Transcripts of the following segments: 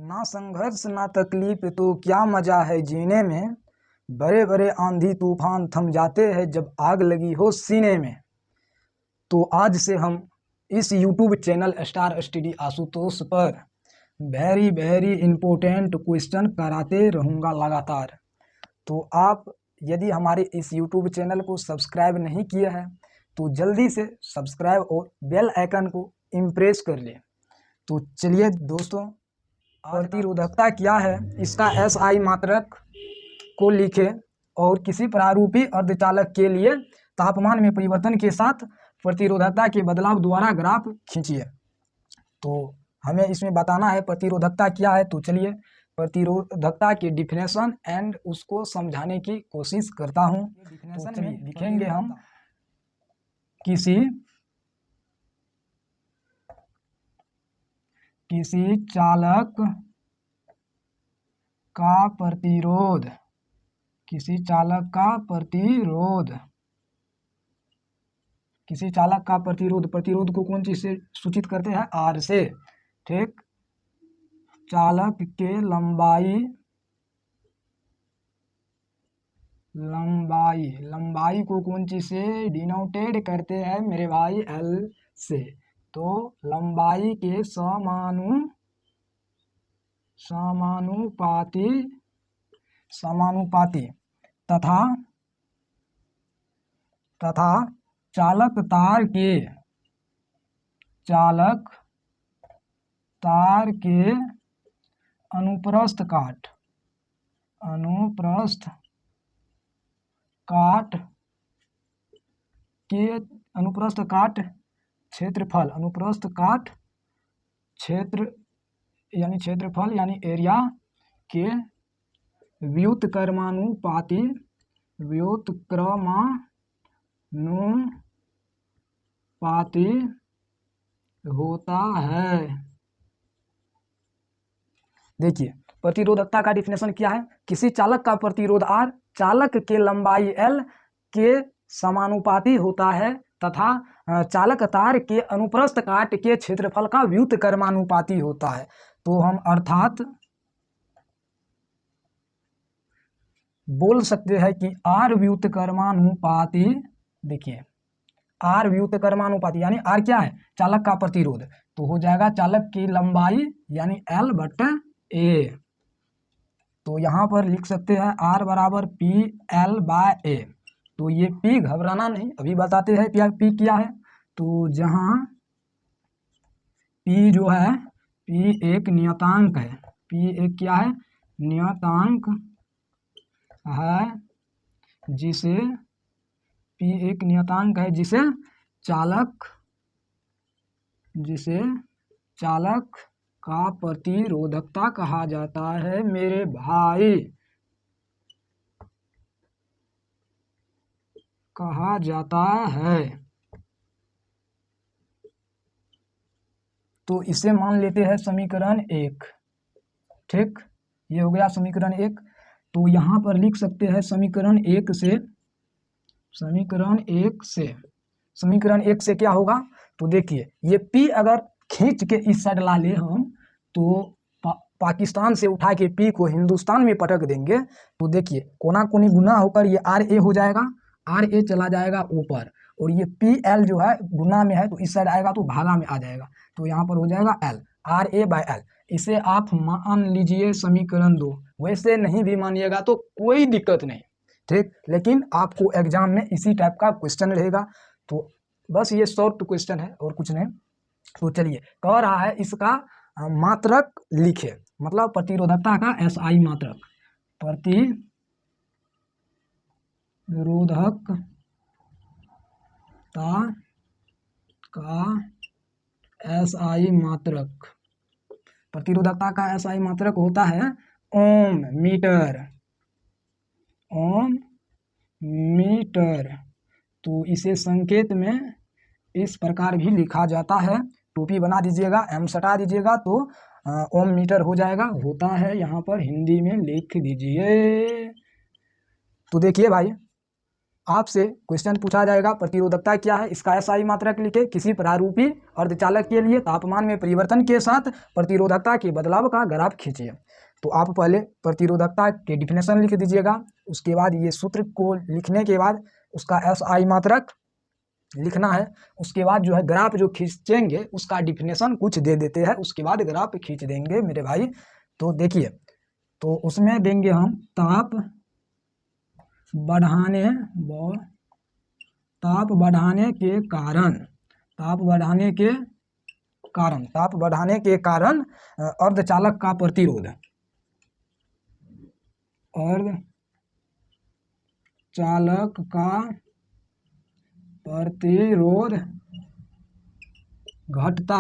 ना संघर्ष ना तकलीफ तो क्या मजा है जीने में, बड़े बड़े आंधी तूफान थम जाते हैं जब आग लगी हो सीने में। तो आज से हम इस YouTube channel star study Ashutosh पर वेरी वेरी इम्पोर्टेंट क्वेश्चन कराते रहूँगा लगातार। तो आप यदि हमारे इस YouTube चैनल को सब्सक्राइब नहीं किया है तो जल्दी से सब्सक्राइब और बेल आइकन को इम्प्रेस कर ले। तो चलिए दोस्तों, प्रतिरोधकता क्या है इसका SI मात्रक को लिखे और किसी प्रारूपी अर्धचालक के लिए तापमान में परिवर्तन के साथ प्रतिरोधकता के बदलाव द्वारा ग्राफ खींचिए। तो हमें इसमें बताना है प्रतिरोधकता क्या है। तो चलिए प्रतिरोधकता के डिफिनेशन एंड उसको समझाने की कोशिश करता हूँ। डिफिनेशन में लिखेंगे हम किसी चालक का प्रतिरोध, किसी चालक का प्रतिरोध, प्रतिरोध को कौन चीज से सूचित करते हैं? R से। ठीक, चालक के लंबाई को कौन चीज से डिनोटेड करते हैं मेरे भाई? L से। तो लंबाई के समानुपाती तथा चालक तार के अनुप्रस्थ काट क्षेत्रफल, अनुप्रस्थ काट क्षेत्रफल यानी एरिया के व्युत्क्रमानुपाती होता है। देखिए प्रतिरोधकता का डिफिनेशन क्या है? किसी चालक का प्रतिरोध R चालक के लंबाई L के समानुपाती होता है तथा चालक तार के अनुप्रस्थ काट के क्षेत्रफल का व्युत्क्रमानुपाती होता है। तो हम अर्थात बोल सकते हैं कि R व्युत्क्रमानुपाती, देखिए R व्युत्क्रमानुपाती यानी R क्या है? चालक का प्रतिरोध। तो हो जाएगा चालक की लंबाई यानी L/A। तो यहाँ पर लिख सकते हैं R बराबर PL/A। तो ये P घबराना नहीं, अभी बताते हैं P क्या है। तो जहाँ P जो है, P एक नियतांक है, P एक क्या है? नियतांक है जिसे P एक नियतांक है जिसे चालक का प्रतिरोधकता कहा जाता है मेरे भाई, कहा जाता है। तो इसे मान लेते हैं समीकरण 1। ठीक, ये हो गया समीकरण 1। तो यहाँ पर लिख सकते हैं समीकरण 1 से क्या होगा? तो देखिए ये P अगर खींच के इस साइड ला ले हम तो पाकिस्तान से उठा के P को हिंदुस्तान में पटक देंगे तो देखिए कोना कोनी गुना होकर ये RA हो जाएगा, RA चला जाएगा ऊपर और ये PL जो है गुना में है तो इस साइड आएगा तो भागा में आ जाएगा। तो यहाँ पर हो जाएगा L, RA/L। इसे आप मान लीजिए समीकरण 2। वैसे नहीं भी मानिएगा तो कोई दिक्कत नहीं, ठीक, लेकिन आपको एग्जाम में इसी टाइप का क्वेश्चन रहेगा। तो बस ये शॉर्ट क्वेश्चन है और कुछ नहीं। तो चलिए कह रहा है इसका मात्रक लिखे, मतलब प्रतिरोधकता का SI मात्रक, प्रतिरोधकता का SI मात्रक, प्रतिरोधकता का SI मात्रक होता है ओम मीटर। तो इसे संकेत में इस प्रकार भी लिखा जाता है, टोपी बना दीजिएगा, M सटा दीजिएगा तो ओम मीटर हो जाएगा, होता है यहाँ पर हिंदी में लिख दीजिए। तो देखिए भाई आपसे क्वेश्चन पूछा जाएगा प्रतिरोधकता क्या है, इसका SI मात्रक लिखे। किसी प्रारूपी अर्धचालक के लिए तापमान में परिवर्तन के साथ प्रतिरोधकता के बदलाव का ग्राफ खींचिए। तो आप पहले प्रतिरोधकता के डिफिनेशन लिख दीजिएगा, उसके बाद ये सूत्र को लिखने के बाद उसका SI मात्रक लिखना है, उसके बाद जो है ग्राफ जो खींचेंगे उसका डिफिनेशन कुछ दे देते हैं, उसके बाद ग्राफ खींच देंगे मेरे भाई। तो देखिए, तो उसमें देंगे हम ताप बढ़ाने के कारण अर्धचालक का प्रतिरोध घटता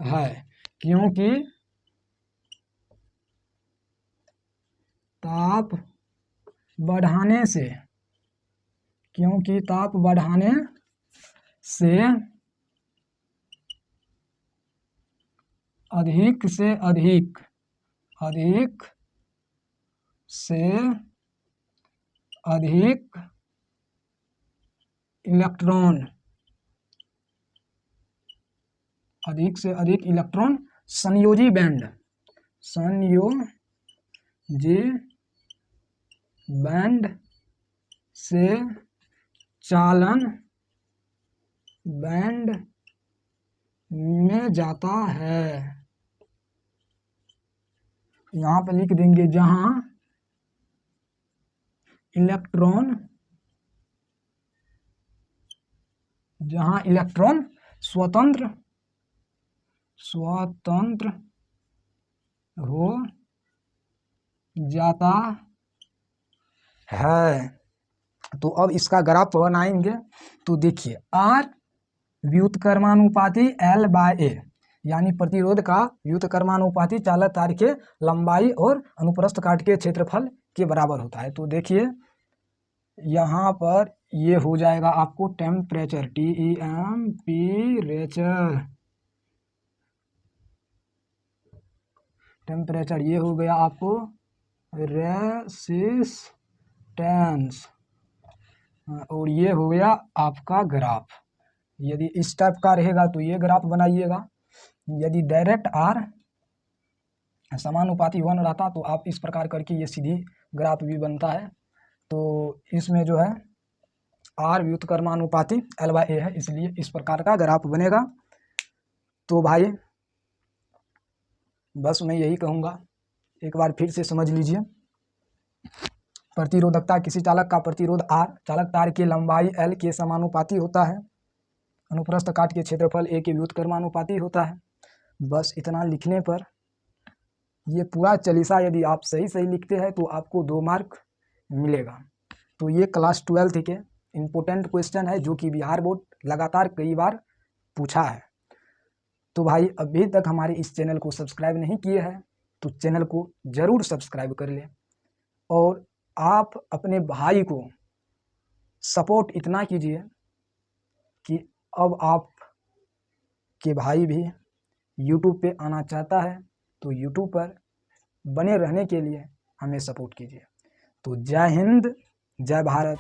है क्योंकि ताप बढ़ाने से अधिक से अधिक इलेक्ट्रॉन संयोजी बैंड से चालन बैंड में जाता है। यहाँ पर लिख देंगे जहां इलेक्ट्रॉन स्वतंत्र हो जाता है। तो अब इसका ग्राफ बनाएंगे। तो देखिए, R व्युत्क्रमानुपाती L/A, यानी प्रतिरोध का व्युत्क्रमानुपाती चालक तार के लंबाई और अनुप्रस्थ काट के क्षेत्रफल के बराबर होता है। तो देखिए यहाँ पर ये हो जाएगा आपको टेम्परेचर, टेम्परेचर, ये हो गया आपको रेसिस्टेंस, और ये हो गया आपका ग्राफ। यदि इस टाइप का रहेगा तो ये ग्राफ बनाइएगा। यदि डायरेक्ट R समानुपाती 1 रहता तो आप इस प्रकार करके ये सीधी ग्राफ भी बनता है। तो इसमें जो है R व्युत्क्रमानुपाती L/A है, इसलिए इस प्रकार का ग्राफ बनेगा। तो भाई बस मैं यही कहूँगा, एक बार फिर से समझ लीजिए। प्रतिरोधकता किसी चालक का प्रतिरोध R चालक तार की लंबाई L के समानुपाती होता है, अनुप्रस्थ काट के क्षेत्रफल A के व्युत्क्रमानुपाती होता है। बस इतना लिखने पर ये पूरा चालीसा यदि आप सही लिखते हैं तो आपको 2 मार्क मिलेगा। तो ये क्लास 12 के इम्पोर्टेंट क्वेश्चन है जो कि बिहार बोर्ड लगातार कई बार पूछा है। तो भाई अभी तक हमारे इस चैनल को सब्सक्राइब नहीं किए हैं तो चैनल को ज़रूर सब्सक्राइब कर लें, और आप अपने भाई को सपोर्ट इतना कीजिए कि अब आप के भाई भी YouTube पे आना चाहता है तो YouTube पर बने रहने के लिए हमें सपोर्ट कीजिए। तो जय हिंद, जय भारत।